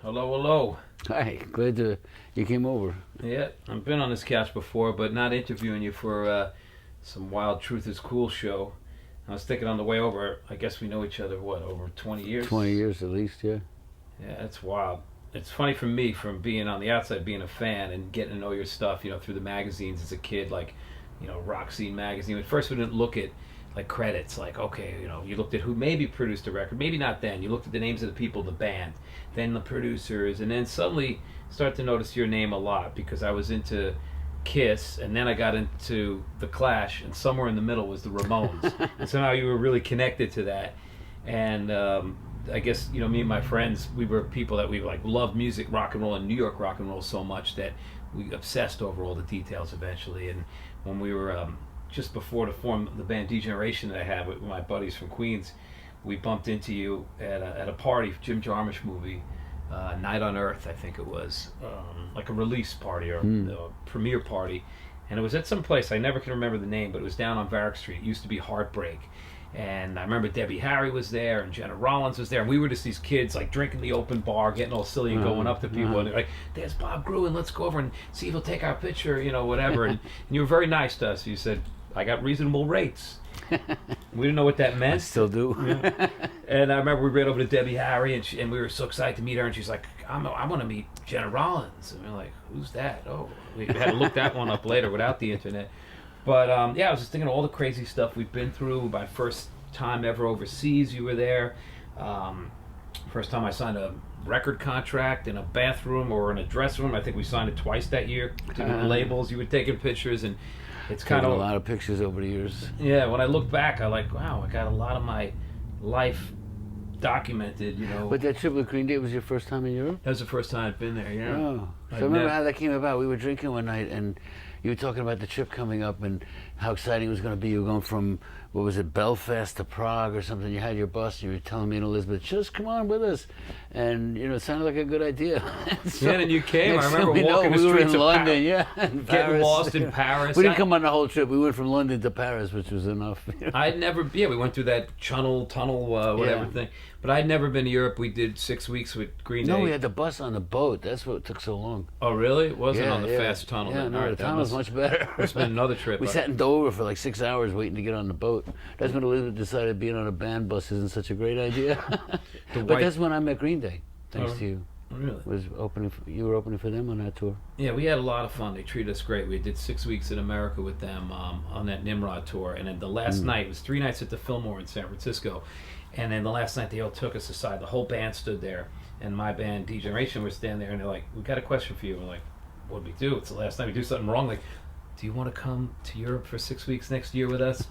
Hello, hello. Hi, glad you came over. Yeah, I've been on this couch before, but not interviewing you for some Wild Truth is Cool show. I was thinking on the way over, I guess we know each other, what, over 20 years? 20 years at least, yeah. Yeah, that's wild. It's funny for me, from being on the outside, being a fan and getting to know your stuff, through the magazines as a kid, like, Rock Scene magazine. At first we didn't look at, like, credits, like, okay, you looked at who maybe produced a record, maybe not then. You looked at the names of the people in the band, then the producers, and then suddenly start to notice your name a lot because I was into Kiss, and then I got into The Clash, and somewhere in the middle was the Ramones. And somehow you were really connected to that. And I guess, me and my friends, we were people that we like loved music, rock and roll, and New York rock and roll so much that we obsessed over all the details eventually. And when we were just before to form the band D-Generation that I had with my buddies from Queens, we bumped into you at a party, Jim Jarmusch movie, Night on Earth, I think it was, like a release party or a premiere party. And it was at some place, I never can remember the name, but it was down on Varick Street. It used to be Heartbreak. And I remember Debbie Harry was there, and Jenna Rollins was there, and we were just these kids like drinking the open bar, getting all silly and going up to people, and they're like, "There's Bob Gruen, let's go over and see if he'll take our picture," whatever. and you were very nice to us. You said, "I got reasonable rates." We didn't know what that meant. I still do. And I remember we ran over to Debbie Harry, and we were so excited to meet her, and she's like, I want to meet Jenna Rollins. And we we're like, "Who's that?" Oh, we had to look that one up later without the internet. But I was just thinking of all the crazy stuff we've been through. My first time ever overseas, you were there. First time I signed a record contract in a bathroom or in a dressing room. I think we signed it twice that year. Different labels. You were taking pictures, and it's kind of a lot of pictures over the years. Yeah, when I look back, I like, wow, I got a lot of my life documented. But that trip with Green Day was your first time in Europe? That was the first time I'd been there. Yeah. Oh, so I remember how that came about. We were drinking one night, and you were talking about the trip coming up and how exciting it was going to be. You were going from, what was it, Belfast to Prague or something. You had your bus, and you were telling me and Elizabeth, just come on with us. And, it sounded like a good idea. So, yeah, and you came. I remember walking the streets of London, getting lost in Paris. We didn't come on the whole trip. We went from London to Paris, which was enough. We went through that tunnel, whatever thing. But I'd never been to Europe. We did 6 weeks with Green Day. No, we had the bus on the boat. That's what took so long. Oh, really? It wasn't on the fast tunnel. Yeah, no, the tunnel was much better. It's been another trip. We sat in Dover for like 6 hours waiting to get on the boat. That's when Elizabeth decided being on a band bus isn't such a great idea. But that's when I met Green Day, thanks to you. Really? You were opening for them on that tour? Yeah, we had a lot of fun. They treated us great. We did 6 weeks in America with them on that Nimrod tour. And then the last night, it was 3 nights at the Fillmore in San Francisco. And then the last night, they all took us aside. The whole band stood there. And my band, D-Generation, was standing there. And they're like, "We got a question for you." We're like, "What do we do? It's the last time we do something wrong." Like, "Do you want to come to Europe for 6 weeks next year with us?"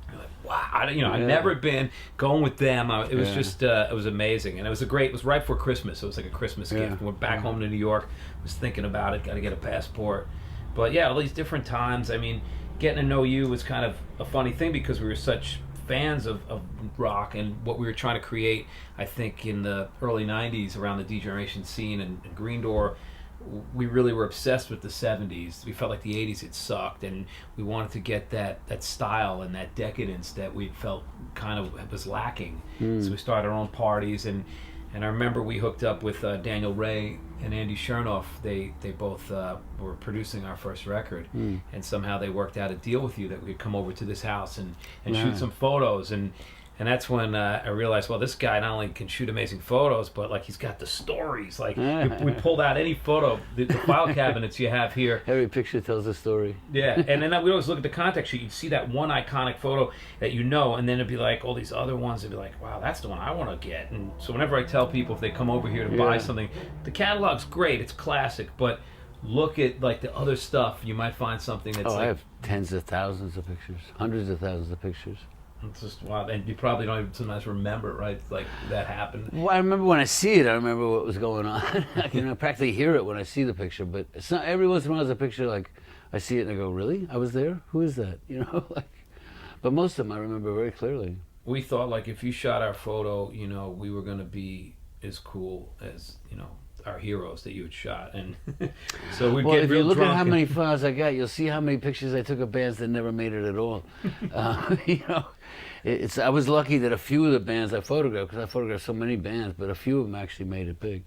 You're like, wow, I've never been going with them. It was just, it was amazing. And it was it was right before Christmas. So it was like a Christmas gift. We're back home to New York. Was thinking about it, got to get a passport. But yeah, all these different times. I mean, getting to know you was kind of a funny thing because we were such fans of rock and what we were trying to create. I think in the early 90s around the D-Generation scene and Green Door, we really were obsessed with the 70s. We felt like the 80s had sucked, and we wanted to get that style and that decadence that we felt kind of was lacking. So we started our own parties, and I remember we hooked up with Daniel Ray and Andy Chernoff. They both were producing our first record, and somehow they worked out a deal with you that we'd come over to this house and shoot some photos. And that's when I realized, well, this guy not only can shoot amazing photos, but like he's got the stories. Like we pulled out any photo, the file cabinets you have here. Every picture tells a story. Yeah, and then we always look at the contact sheet. You'd see that one iconic photo that and then it'd be like all these other ones. It'd be like, wow, that's the one I want to get. And so whenever I tell people if they come over here to buy something, the catalog's great, it's classic, but look at like the other stuff. You might find something that's I have tens of thousands of pictures, hundreds of thousands of pictures. It's just wild, and you probably don't even sometimes remember, right? Like that happened. Well, I remember when I see it. I remember what was going on. I can practically hear it when I see the picture. But it's not every once in a while. There's a picture like I see it and I go, "Really? I was there? Who is that?" But most of them I remember very clearly. We thought like if you shot our photo, we were going to be as cool as our heroes that you had shot, and so we'd get real drunk. If you look at how many files I got, you'll see how many pictures I took of bands that never made it at all. I was lucky that a few of the bands I photographed, because I photographed so many bands, but a few of them actually made it big.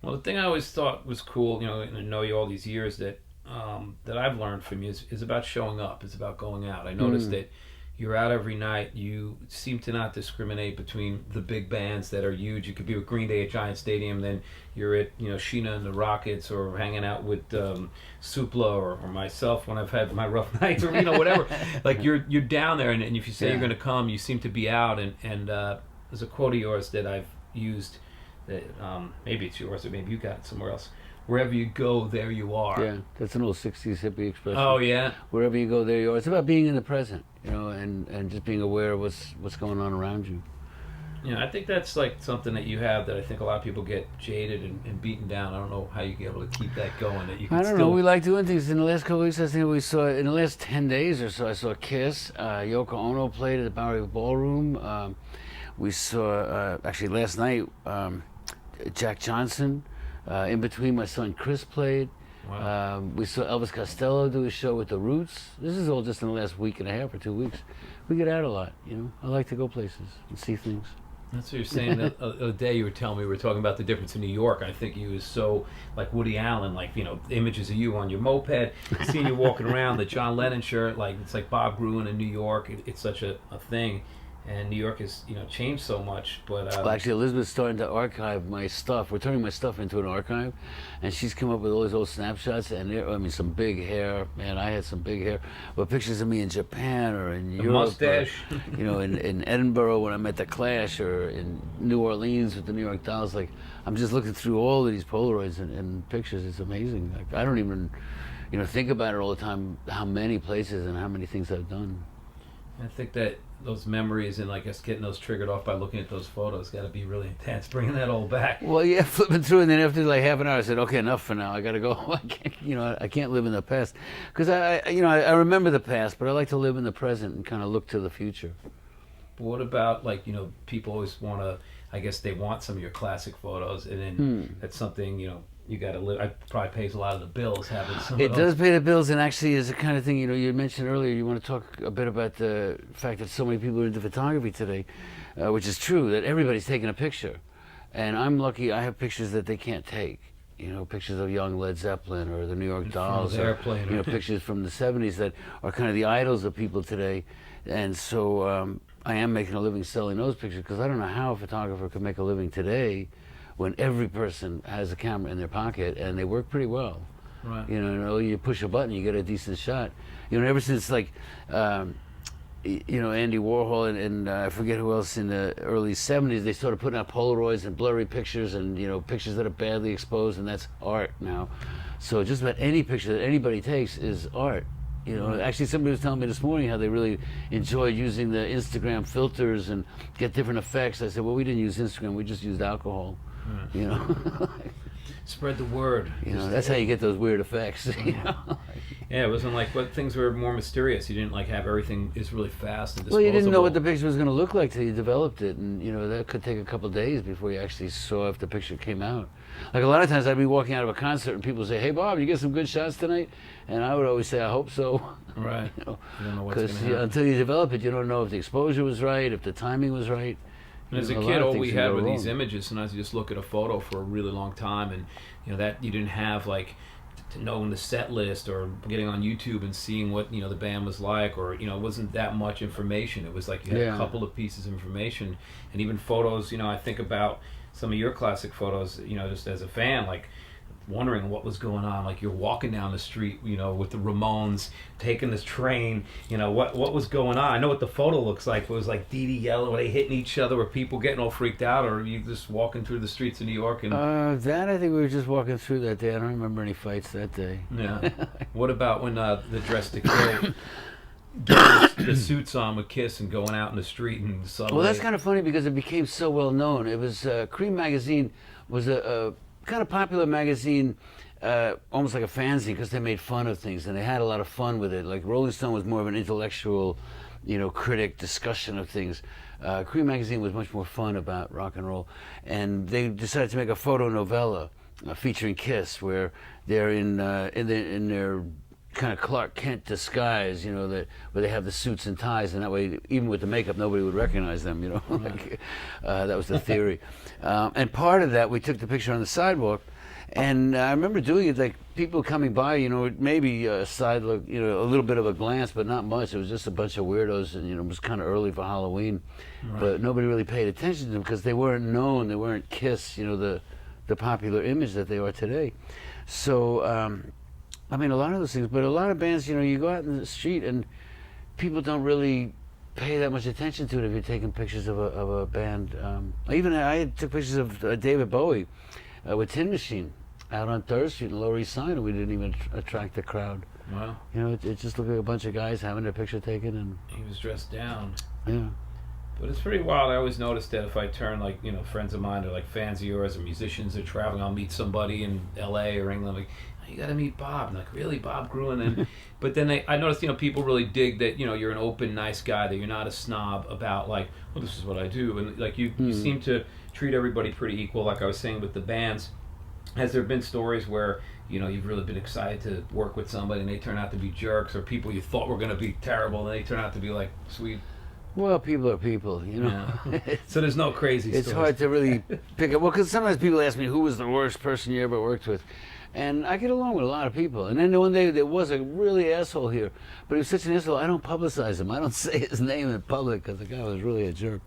Well, the thing I always thought was cool, and I know you all these years that I've learned from you is about showing up. It's about going out. I noticed that you're out every night. You seem to not discriminate between the big bands that are huge. You could be with Green Day at Giant Stadium, then you're at Sheena and the Rockets, or hanging out with Supla or myself when I've had my rough nights, or whatever. Like you're down there, and if you say you're going to come, you seem to be out. And there's a quote of yours that I've used that maybe it's yours or maybe you got it somewhere else. Wherever you go, there you are. Yeah, that's an old 60s hippie expression. Oh, yeah? Wherever you go, there you are. It's about being in the present, and just being aware of what's going on around you. Yeah, I think that's like something that you have that I think a lot of people get jaded and beaten down. I don't know how you get able to keep that going. That you can I don't know. We like doing things. In the last couple of weeks, I think we saw, in the last 10 days or so, I saw Kiss. Yoko Ono played at the Bowery Ballroom. We saw, actually last night, Jack Johnson. In between, my son Chris played. Wow. We saw Elvis Costello do a show with the Roots. This is all just in the last week and a half or 2 weeks. We get out a lot, I like to go places and see things. That's what you're saying. The other day you were telling me, we were talking about the difference in New York. I think you was so like Woody Allen, like, images of you on your moped, seeing you walking around, the John Lennon shirt, like it's like Bob Gruen in New York. It's such a thing. And New York has, changed so much, but... well, actually, Elizabeth's starting to archive my stuff. We're turning my stuff into an archive, and she's come up with all these old snapshots, and some big hair. Man, I had some big hair. But pictures of me in Japan or in Europe. Mustache. Or, in Edinburgh when I met The Clash, or in New Orleans with the New York Dolls. Like, I'm just looking through all of these Polaroids and pictures. It's amazing. Like, I don't even, think about it all the time, how many places and how many things I've done. I think that those memories and I guess getting those triggered off by looking at those photos got to be really intense, bringing that all back. Well, yeah, flipping through, and then after like half an hour, I said, "Okay, enough for now. I got to go. I can't, I can't live in the past, because I remember the past, but I like to live in the present and kind of look to the future." But what about people always want to? I guess they want some of your classic photos, and then that's something you got to live. It probably pays a lot of the bills having some. It does pay the bills, and actually is the kind of thing, you mentioned earlier, you want to talk a bit about the fact that so many people are into photography today, which is true, that everybody's taking a picture. And I'm lucky I have pictures that they can't take. Pictures of young Led Zeppelin or the New York Dolls, or pictures from the 70s that are kind of the idols of people today. And so I am making a living selling those pictures, because I don't know how a photographer could make a living today when every person has a camera in their pocket, and they work pretty well. Right. You push a button, you get a decent shot. Ever since like, Andy Warhol and I forget who else in the early 70s, they started putting out Polaroids and blurry pictures and, pictures that are badly exposed, and that's art now. So just about any picture that anybody takes is art. Actually somebody was telling me this morning how they really enjoyed using the Instagram filters and get different effects. I said, well, we didn't use Instagram, we just used alcohol. Spread the word. That's how you get those weird effects. Yeah, it wasn't like things were more mysterious. You didn't have everything is really fast and disposable. Well, you didn't know what the picture was going to look like till you developed it, and that could take a couple of days before you actually saw if the picture came out. Like a lot of times I'd be walking out of a concert and people would say, "Hey Bob, you get some good shots tonight?" And I would always say, "I hope so." Right. You don't know what's going to Because happen. until you develop it, you don't know if the exposure was right, if the timing was right. And as a kid, all we had were these images. Sometimes you just look at a photo for a really long time, and that you didn't have to knowing the set list or getting on YouTube and seeing what the band was like, or it wasn't that much information. It was like you had a couple of pieces of information, and even photos. I think about some of your classic photos. Just as a fan, wondering what was going on. Like you're walking down the street, with the Ramones, taking this train, what was going on. I know what the photo looks like. It was like Dee Dee yelling, were they hitting each other? Were people getting all freaked out? Or you just walking through the streets of New York? And that I think we were just walking through that day. I don't remember any fights that day. Yeah. What about when the Dress to Kill, getting the suits on with Kiss and going out in the street and the subway? Well, that's kind of funny because it became so well known. It was Cream magazine was a kind of popular magazine, almost like a fanzine, because they made fun of things and they had a lot of fun with it. Like Rolling Stone was more of an intellectual, critic discussion of things. Cream magazine was much more fun about rock and roll, and they decided to make a photo novella featuring Kiss, where they're in their kind of Clark Kent disguise, you know, that where they have the suits and ties, and that way, even with the makeup, nobody would recognize them, you know. Like, that was the theory. And part of that, we took the picture on the sidewalk, and I remember doing it, like people coming by, you know, maybe a side look, you know, a little bit of a glance, but not much. It was just a bunch of weirdos, and, you know, it was kind of early for Halloween, but nobody really paid attention to them because they weren't known, they weren't Kiss, you know, the popular image that they are today. So, I mean, a lot of those things, but a lot of bands, you know, you go out in the street and people don't really pay that much attention to it if you're taking pictures of a band. Even I took pictures of David Bowie with Tin Machine out on 3rd Street in Lower East Side, and we didn't even attract the crowd. Wow. You know, it just looked like a bunch of guys having their picture taken, and he was dressed down. Yeah. But it's pretty wild. I always noticed that if I turn, like, you know, friends of mine are like fans of yours or musicians are traveling, I'll meet somebody in L.A. or England, like, you got to meet Bob. I'm like, really, Bob Gruen? And but then I noticed, you know, people really dig that, you know, you're an open, nice guy, that you're not a snob about, like, well, this is what I do. And, like, you seem to treat everybody pretty equal, like I was saying with the bands. Has there been stories where, you know, you've really been excited to work with somebody and they turn out to be jerks, or people you thought were going to be terrible and they turn out to be, like, sweet? Well, people are people, you know. Yeah. So there's no crazy It's stories. hard to really pick up. Well, because sometimes people ask me, who was the worst person you ever worked with? And I get along with a lot of people. And then one day there was a really asshole here. But he was such an asshole, I don't publicize him. I don't say his name in public because the guy was really a jerk.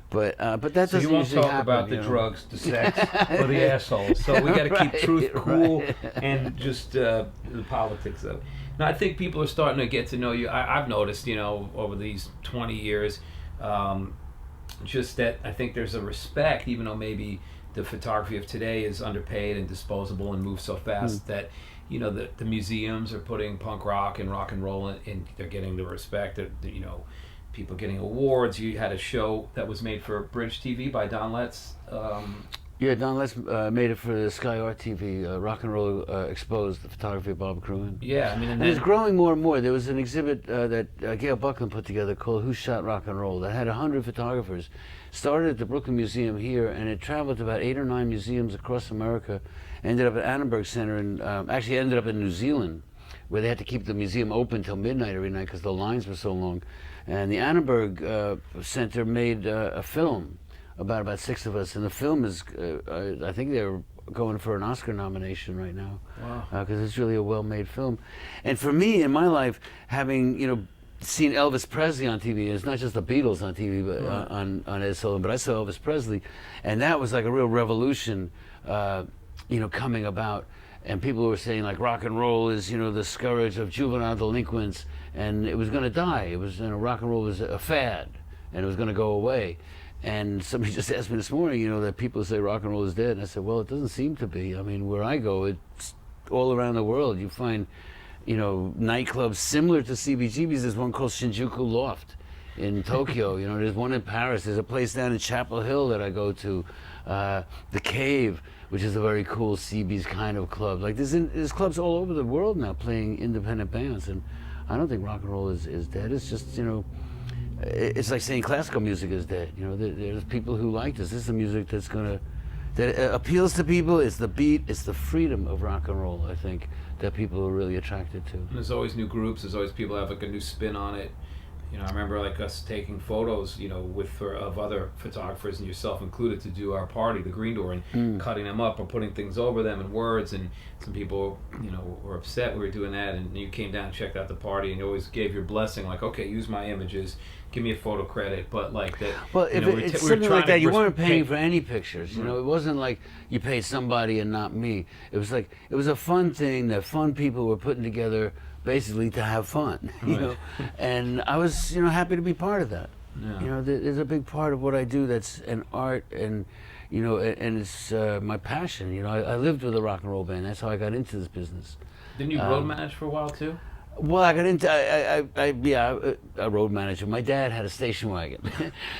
But that doesn't you won't usually talk happen, about the drugs, the sex, or the assholes. So we got to keep truth cool and just the politics of it. Now, I think people are starting to get to know you. I've noticed, you know, over these 20 years, just that I think there's a respect, even though maybe the photography of today is underpaid and disposable and moves so fast that, you know, the museums are putting punk rock and rock and roll in, they're getting the respect that, you know, people getting awards. You had a show that was made for Bridge TV by Don Letts. Yeah, Don Letts made it for the Sky Art TV, Rock and Roll Exposed, the photography of Bob Gruen. Yeah, I mean, and it's growing more and more. There was an exhibit that Gail Buckland put together called Who Shot Rock and Roll that had 100 photographers. Started at the Brooklyn Museum here, and it traveled to about 8 or 9 museums across America. Ended up at Annenberg Center, and actually ended up in New Zealand, where they had to keep the museum open till midnight every night because the lines were so long. And the Annenberg Center made a film about 6 of us, and the film is, I think they're going for an Oscar nomination right now. Wow. Because it's really a well-made film. And for me, in my life, having, you know, seen Elvis Presley on TV, it's not just the Beatles on TV, but on Ed Sullivan, but I saw Elvis Presley, and that was like a real revolution, you know, coming about. And people were saying, like, rock and roll is, you know, the scourge of juvenile delinquents, and it was going to die. It was, you know, rock and roll was a fad, and it was going to go away. And somebody just asked me this morning, you know, that people say rock and roll is dead. And I said, well, it doesn't seem to be. I mean, where I go, it's all around the world. You find, you know, nightclubs similar to CBGB's. There's one called Shinjuku Loft in Tokyo. You know, there's one in Paris. There's a place down in Chapel Hill that I go to, The Cave, which is a very cool CB's kind of club. Like, there's clubs all over the world now playing independent bands. And I don't think rock and roll is dead. It's just, you know, it's like saying classical music is dead. You know, there's people who like this. This is the music that appeals to people. It's the beat. It's the freedom of rock and roll, I think, that people are really attracted to. And there's always new groups. There's always people have like a new spin on it. You know, I remember like us taking photos, you know, of other photographers and yourself included to do our party, the Green Door, and cutting them up or putting things over them in words. And some people, you know, were upset we were doing that. And you came down and checked out the party, and you always gave your blessing, like, okay, use my images, give me a photo credit, but like that. Well, if it's something like that, you weren't paying for any pictures. You know, it wasn't like you paid somebody and not me. It was like it was a fun thing that fun people were putting together, basically to have fun, you know, and I was, you know, happy to be part of that. Yeah. You know, there's a big part of what I do that's an art, and, you know, and it's my passion. You know, I lived with a rock and roll band. That's how I got into this business. Didn't you road manage for a while too? Well, I got into, a road manager. My dad had a station wagon.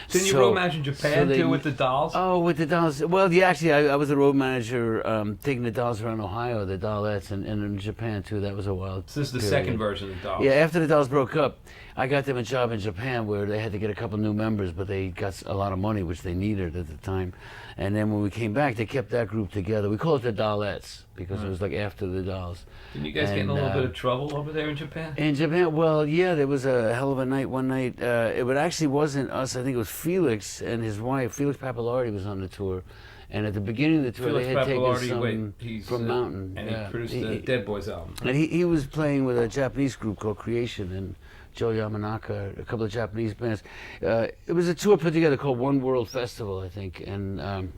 Didn't you road manage in Japan too with the dolls? Oh, with the dolls. Well, yeah, actually, I was a road manager taking the dolls around Ohio, the Dollettes, and in Japan too. That was a wild So this is the period. second version of the dolls. Yeah, after the dolls broke up, I got them a job in Japan where they had to get a couple new members, but they got a lot of money, which they needed at the time. And then when we came back, they kept that group together. We call it the Dollettes because it was like after the Dolls. Didn't you guys get in a little bit of trouble over there in Japan? In Japan, well, yeah, there was a hell of a night one night. It actually wasn't us. I think it was Felix and his wife. Felix Pappalardi was on the tour. And at the beginning of the tour, Felix they had taken Pappalardi, some from Mountain. And he produced the Dead Boys album. And he was playing with a Japanese group called Creation and Joe Yamanaka, a couple of Japanese bands. It was a tour put together called One World Festival, I think. And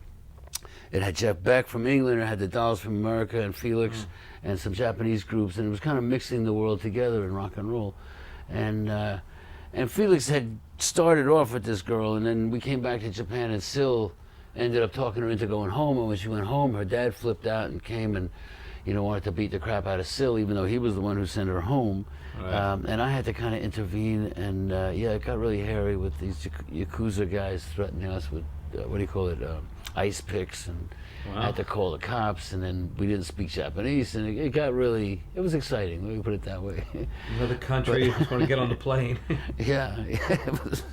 it had Jeff Beck from England, it had the Dolls from America and Felix and some Japanese groups. And it was kind of mixing the world together in rock and roll. And Felix had started off with this girl, and then we came back to Japan, and Syl ended up talking her into going home. And when she went home, her dad flipped out and came and, wanted to beat the crap out of Syl, even though he was the one who sent her home. Right. And I had to kind of intervene, and it got really hairy with these Yakuza guys threatening us with, ice picks, and I had to call the cops, and then we didn't speak Japanese, and it got really, it was exciting, let me put it that way. Another country, just want to get on the plane. Yeah, it was.